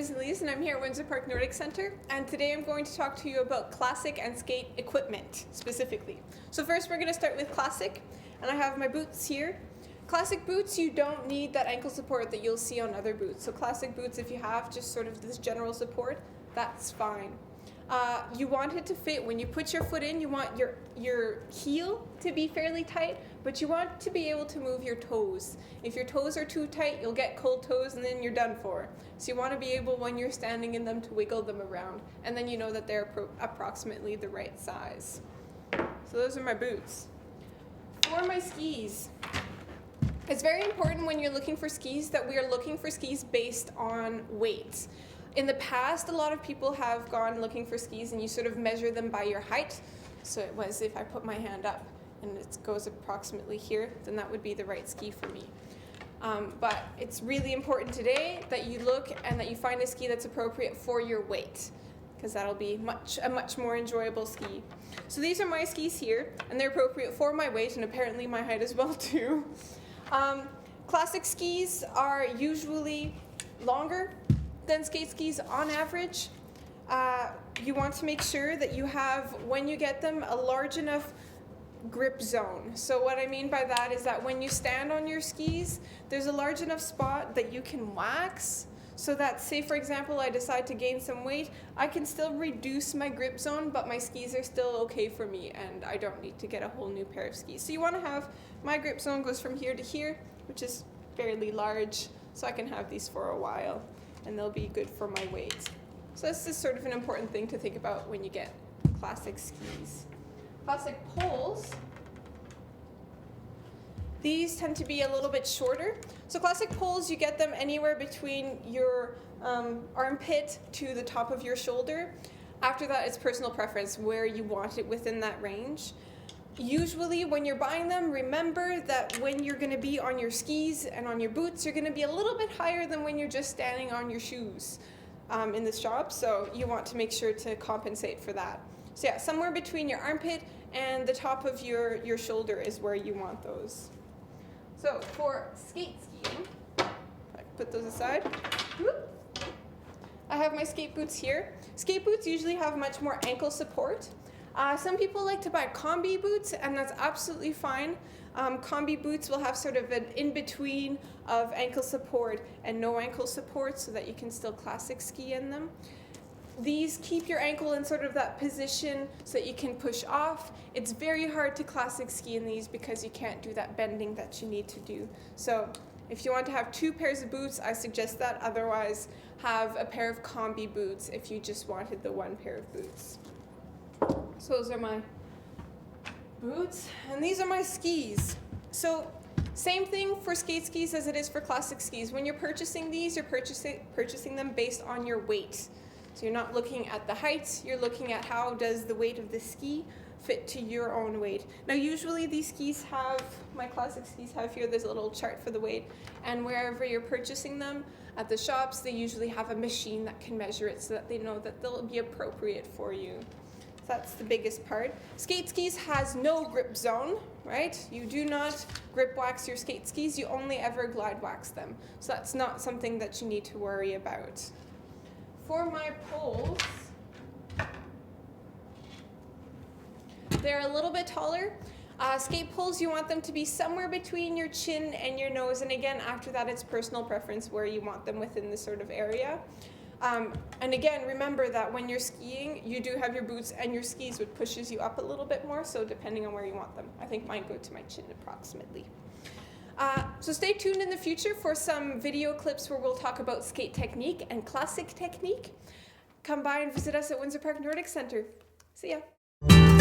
is Elise and I'm here at Windsor Park Nordic Center, and today I'm going to talk to you about classic and skate equipment specifically. So first we're going to start with classic, and I have my boots here. Classic boots, you don't need that ankle support that you'll see on other boots. So classic boots, if you have just sort of this general support, that's fine. You want it to fit. When you put your foot in, you want your heel to be fairly tight, but you want to be able to move your toes. If your toes are too tight, you'll get cold toes and then you're done for. So you want to be able, when you're standing in them, to wiggle them around, and then you know that they're approximately the right size. So those are my boots. For my skis, it's very important when you're looking for skis that we are looking for skis based on weight. In the past, a lot of people have gone looking for skis and you sort of measure them by your height. So it was, if I put my hand up and it goes approximately here, then that would be the right ski for me. But it's really important today that you look and that you find a ski that's appropriate for your weight, because that'll be a much more enjoyable ski. So these are my skis here, and they're appropriate for my weight and apparently my height as well too. Classic skis are usually longer than skate skis on average. You want to make sure that you have, when you get them, a large enough grip zone. So what I mean by that is that when you stand on your skis, there's a large enough spot that you can wax, so that, say for example, I decide to gain some weight, I can still reduce my grip zone, but my skis are still okay for me and I don't need to get a whole new pair of skis. So you want to have, my grip zone goes from here to here, which is fairly large, so I can have these for a while and they'll be good for my weight. So this is sort of an important thing to think about when you get classic skis. Classic poles, these tend to be a little bit shorter. So classic poles, you get them anywhere between your armpit to the top of your shoulder. After that, it's personal preference where you want it within that range. Usually when you're buying them, remember that when you're going to be on your skis and on your boots, you're going to be a little bit higher than when you're just standing on your shoes in the shop, so you want to make sure to compensate for that. So yeah, somewhere between your armpit and the top of your shoulder is where you want those. So for skate skiing, I put those aside. Whoop. I have my skate boots here. Skate boots usually have much more ankle support. Some people like to buy combi boots, and that's absolutely fine. Combi boots will have sort of an in-between of ankle support and no ankle support so that you can still classic ski in them. These keep your ankle in sort of that position so that you can push off. It's very hard to classic ski in these because you can't do that bending that you need to do. So if you want to have two pairs of boots, I suggest that. Otherwise, have a pair of combi boots if you just wanted the one pair of boots. So those are my boots, and these are my skis. So same thing for skate skis as it is for classic skis. When you're purchasing these, you're purchasing them based on your weight. So you're not looking at the height, you're looking at how does the weight of the ski fit to your own weight. Now usually these skis have, my classic skis have here, there's a little chart for the weight, and wherever you're purchasing them, at the shops, they usually have a machine that can measure it so that they know that they'll be appropriate for you. So that's the biggest part. Skate skis has no grip zone, right? You do not grip wax your skate skis, you only ever glide wax them. So that's not something that you need to worry about. For my poles, they're a little bit taller. Skate poles, you want them to be somewhere between your chin and your nose, and again, after that, it's personal preference where you want them within this sort of area. And again, remember that when you're skiing, you do have your boots and your skis, which pushes you up a little bit more, so depending on where you want them. I think mine go to my chin approximately. So stay tuned in the future for some video clips where we'll talk about skate technique and classic technique. Come by and visit us at Windsor Park Nordic Center. See ya.